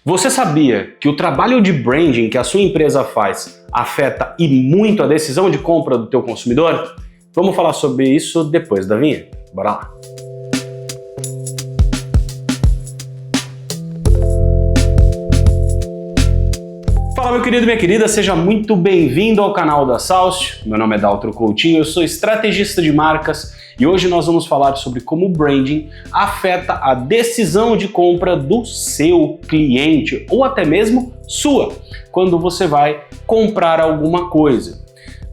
Você sabia que o trabalho de branding que a sua empresa faz afeta e muito a decisão de compra do teu consumidor? Vamos falar sobre isso depois da vinheta. Bora lá! Fala, meu querido e minha querida, seja muito bem-vindo ao canal da Salcio. Meu nome é Daltro Coutinho, eu sou estrategista de marcas e hoje nós vamos falar sobre como o branding afeta a decisão de compra do seu cliente ou até mesmo sua, quando você vai comprar alguma coisa.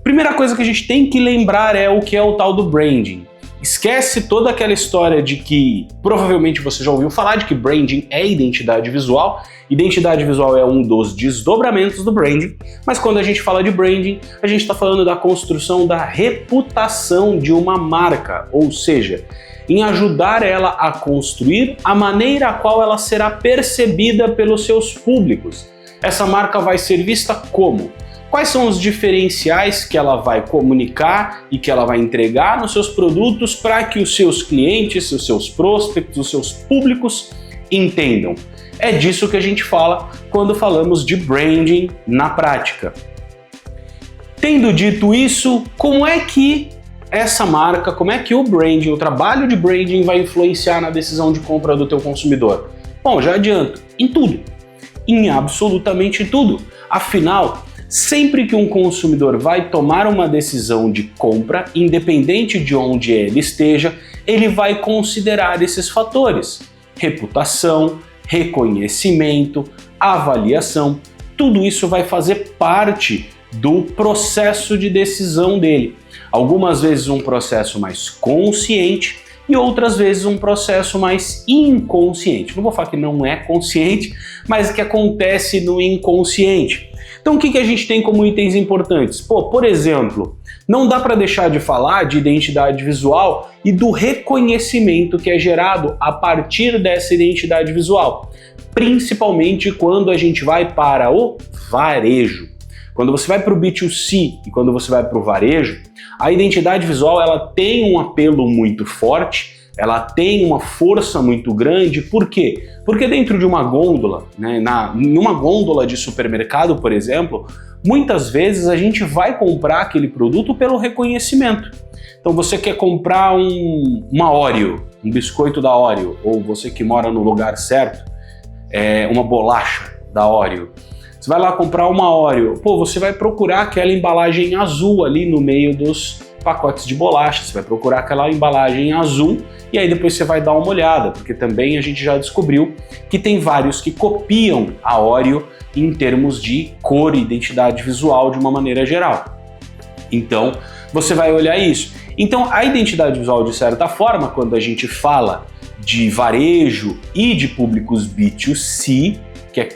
Primeira coisa que a gente tem que lembrar é o que é o tal do branding. Esquece toda aquela história de que provavelmente você já ouviu falar de que branding é identidade visual. Identidade visual é um dos desdobramentos do branding, mas quando a gente fala de branding, a gente está falando da construção da reputação de uma marca, ou seja, em ajudar ela a construir a maneira a qual ela será percebida pelos seus públicos. Essa marca vai ser vista como? Quais são os diferenciais que ela vai comunicar e que ela vai entregar nos seus produtos para que os seus clientes, os seus prospects, os seus públicos entendam? É disso que a gente fala quando falamos de branding na prática. Tendo dito isso, como é que essa marca, como é que o branding, o trabalho de branding vai influenciar na decisão de compra do teu consumidor? Bom, já adianto, em tudo, em absolutamente tudo. Afinal, sempre que um consumidor vai tomar uma decisão de compra, independente de onde ele esteja, ele vai considerar esses fatores: reputação, reconhecimento, avaliação. Tudo isso vai fazer parte do processo de decisão dele. Algumas vezes um processo mais consciente e outras vezes um processo mais inconsciente. Não vou falar que não é consciente, mas que acontece no inconsciente. Então o que a gente tem como itens importantes? Por exemplo, não dá para deixar de falar de identidade visual e do reconhecimento que é gerado a partir dessa identidade visual, principalmente quando a gente vai para o varejo. Quando você vai para o B2C e quando você vai para o varejo, a identidade visual ela tem um apelo muito forte, ela tem uma força muito grande. Por quê? Porque dentro de uma gôndola, numa gôndola de supermercado, por exemplo, muitas vezes a gente vai comprar aquele produto pelo reconhecimento. Então você quer comprar uma Oreo, um biscoito da Oreo, ou você que mora no lugar certo, uma bolacha da Oreo. Você vai lá comprar uma Oreo, você vai procurar aquela embalagem azul ali no meio dos pacotes de bolacha, você vai procurar aquela embalagem azul e aí depois você vai dar uma olhada, porque também a gente já descobriu que tem vários que copiam a Oreo em termos de cor e identidade visual de uma maneira geral. Então, você vai olhar isso. Então, a identidade visual, de certa forma, quando a gente fala de varejo e de públicos B2C, que é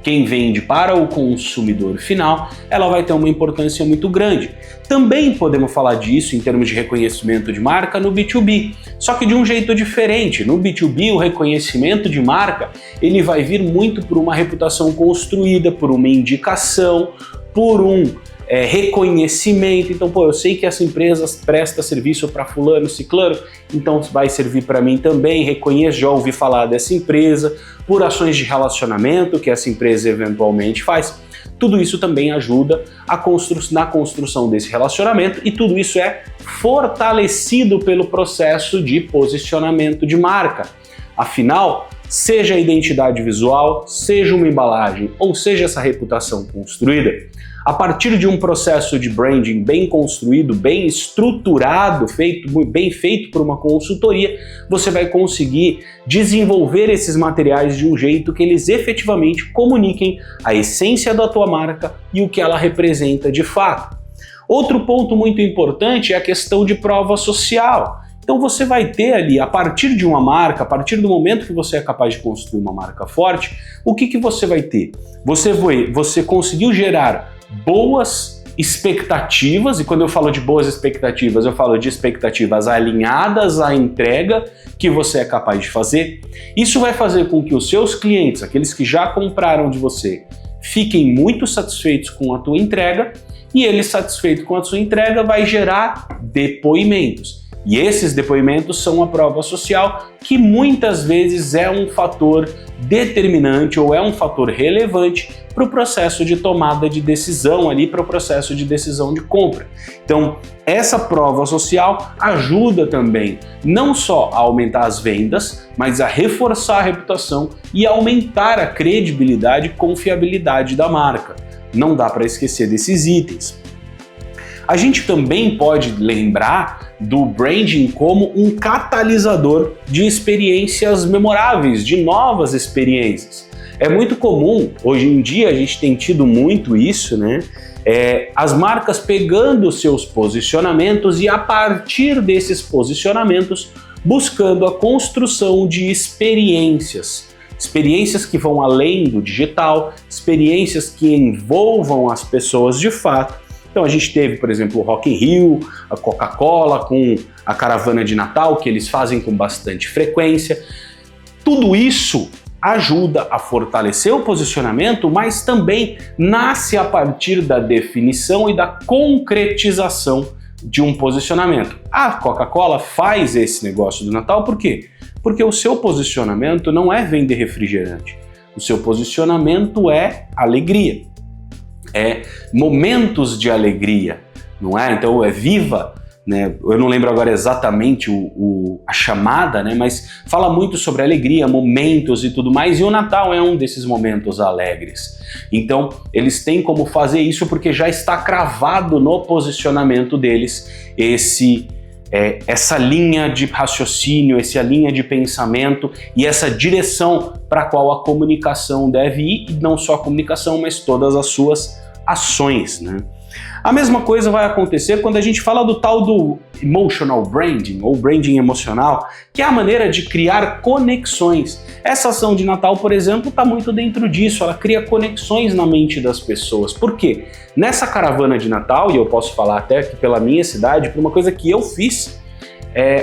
quem vende para o consumidor final, ela vai ter uma importância muito grande. Também podemos falar disso em termos de reconhecimento de marca no B2B, só que de um jeito diferente. No B2B, o reconhecimento de marca ele vai vir muito por uma reputação construída, por uma indicação, por um reconhecimento. Então, eu sei que essa empresa presta serviço para fulano, ciclano, então vai servir para mim também, reconheço, já ouvi falar dessa empresa, por ações de relacionamento que essa empresa eventualmente faz. Tudo isso também ajuda na construção desse relacionamento e tudo isso é fortalecido pelo processo de posicionamento de marca. Afinal, seja a identidade visual, seja uma embalagem ou seja essa reputação construída, a partir de um processo de branding bem construído, bem estruturado, bem feito por uma consultoria, você vai conseguir desenvolver esses materiais de um jeito que eles efetivamente comuniquem a essência da tua marca e o que ela representa de fato. Outro ponto muito importante é a questão de prova social. Então você vai ter ali, a partir de uma marca, a partir do momento que você é capaz de construir uma marca forte, o que você vai ter? Você conseguiu gerar boas expectativas, e quando eu falo de boas expectativas, eu falo de expectativas alinhadas à entrega que você é capaz de fazer. Isso vai fazer com que os seus clientes, aqueles que já compraram de você, fiquem muito satisfeitos com a tua entrega, e ele satisfeito com a sua entrega vai gerar depoimentos. E esses depoimentos são a prova social, que muitas vezes é um fator determinante ou é um fator relevante para o processo de tomada de decisão ali, para o processo de decisão de compra. Então, essa prova social ajuda também não só a aumentar as vendas, mas a reforçar a reputação e aumentar a credibilidade e confiabilidade da marca. Não dá para esquecer desses itens. A gente também pode lembrar do branding como um catalisador de experiências memoráveis, de novas experiências. É muito comum, hoje em dia a gente tem tido muito isso, né? As marcas pegando seus posicionamentos e a partir desses posicionamentos buscando a construção de experiências. Experiências que vão além do digital, experiências que envolvam as pessoas de fato. Então a gente teve, por exemplo, o Rock in Rio, a Coca-Cola com a caravana de Natal, que eles fazem com bastante frequência. Tudo isso ajuda a fortalecer o posicionamento, mas também nasce a partir da definição e da concretização de um posicionamento. A Coca-Cola faz esse negócio do Natal por quê? Porque o seu posicionamento não é vender refrigerante. O seu posicionamento é alegria. É momentos de alegria, não é? Então é viva, né? Eu não lembro agora exatamente a chamada, né? Mas fala muito sobre alegria, momentos e tudo mais, e o Natal é um desses momentos alegres. Então eles têm como fazer isso porque já está cravado no posicionamento deles essa linha de raciocínio, essa linha de pensamento e essa direção para a qual a comunicação deve ir, e não só a comunicação, mas todas as suas ações, né? A mesma coisa vai acontecer quando a gente fala do tal do emotional branding, ou branding emocional, que é a maneira de criar conexões. Essa ação de Natal, por exemplo, está muito dentro disso, ela cria conexões na mente das pessoas. Por quê? Nessa caravana de Natal, e eu posso falar até aqui pela minha cidade, por uma coisa que eu fiz,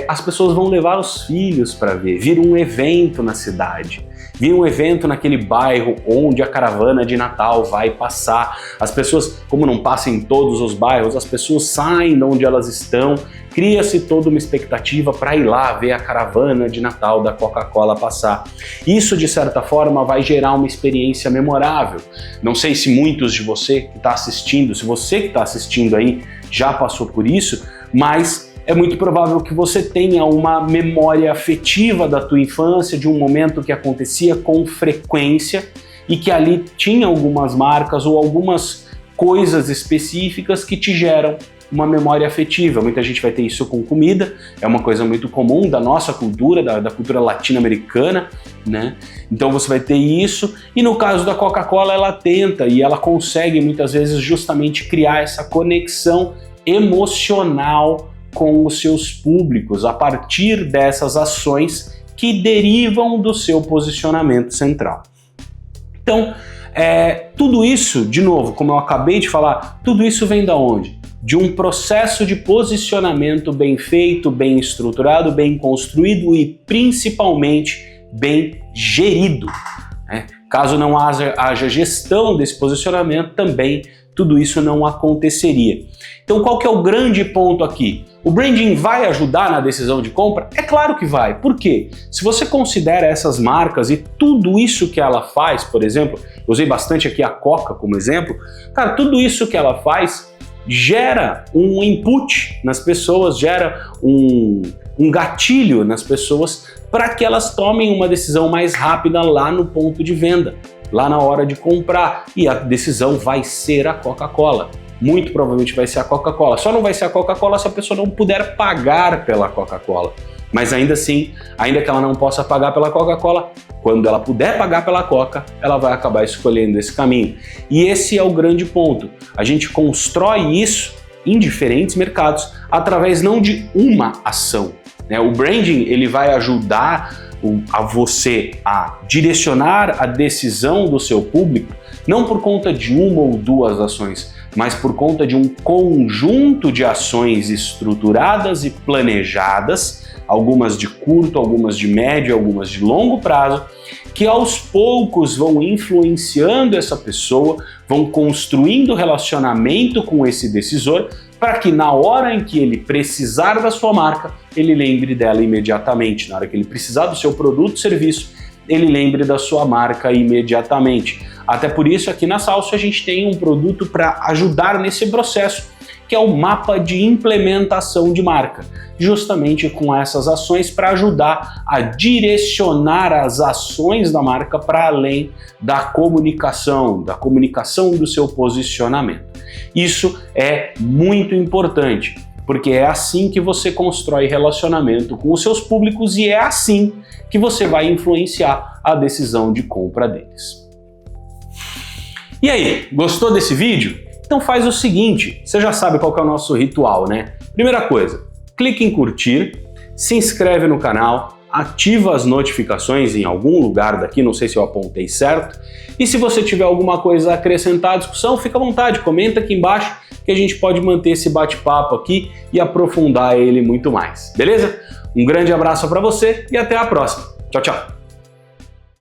as pessoas vão levar os filhos para ver, vira um evento na cidade. Vira um evento naquele bairro onde a caravana de Natal vai passar. As pessoas, como não passa em todos os bairros, as pessoas saem de onde elas estão, cria-se toda uma expectativa para ir lá ver a caravana de Natal da Coca-Cola passar. Isso, de certa forma, vai gerar uma experiência memorável. Não sei se muitos de você que está assistindo, se você que está assistindo aí já passou por isso, mas é muito provável que você tenha uma memória afetiva da tua infância, de um momento que acontecia com frequência e que ali tinha algumas marcas ou algumas coisas específicas que te geram uma memória afetiva. Muita gente vai ter isso com comida, é uma coisa muito comum da nossa cultura, da cultura latino-americana, né? Então você vai ter isso, e no caso da Coca-Cola ela tenta e ela consegue muitas vezes justamente criar essa conexão emocional com os seus públicos a partir dessas ações que derivam do seu posicionamento central. Então, tudo isso, de novo, como eu acabei de falar, tudo isso vem da onde? De um processo de posicionamento bem feito, bem estruturado, bem construído e principalmente bem gerido, né? Caso não haja gestão desse posicionamento, também tudo isso não aconteceria. Então qual que é o grande ponto aqui? O branding vai ajudar na decisão de compra? É claro que vai. Por quê? Se você considera essas marcas e tudo isso que ela faz, por exemplo, eu usei bastante aqui a Coca como exemplo, cara, tudo isso que ela faz gera um input nas pessoas, gera um gatilho nas pessoas para que elas tomem uma decisão mais rápida lá no ponto de venda, lá na hora de comprar, e a decisão vai ser a Coca-Cola. Muito provavelmente vai ser a Coca-Cola. Só não vai ser a Coca-Cola se a pessoa não puder pagar pela Coca-Cola. Mas ainda assim, ainda que ela não possa pagar pela Coca-Cola, quando ela puder pagar pela Coca, ela vai acabar escolhendo esse caminho. E esse é o grande ponto. A gente constrói isso em diferentes mercados através não de uma ação, né? O branding ele vai ajudar a você a direcionar a decisão do seu público não por conta de uma ou duas ações, mas por conta de um conjunto de ações estruturadas e planejadas, algumas de curto, algumas de médio, algumas de longo prazo, que aos poucos vão influenciando essa pessoa, vão construindo relacionamento com esse decisor para que na hora em que ele precisar da sua marca, ele lembre dela imediatamente. Na hora que ele precisar do seu produto ou serviço, ele lembre da sua marca imediatamente. Até por isso, aqui na Salcio a gente tem um produto para ajudar nesse processo, que é o mapa de implementação de marca, justamente com essas ações para ajudar a direcionar as ações da marca para além da comunicação do seu posicionamento. Isso é muito importante, porque é assim que você constrói relacionamento com os seus públicos e é assim que você vai influenciar a decisão de compra deles. E aí, gostou desse vídeo? Então faz o seguinte, você já sabe qual que é o nosso ritual, né? Primeira coisa, clique em curtir, se inscreve no canal, ativa as notificações em algum lugar daqui, não sei se eu apontei certo, e se você tiver alguma coisa a acrescentar à discussão, fica à vontade, comenta aqui embaixo que a gente pode manter esse bate-papo aqui e aprofundar ele muito mais, beleza? Um grande abraço para você e até a próxima. Tchau, tchau!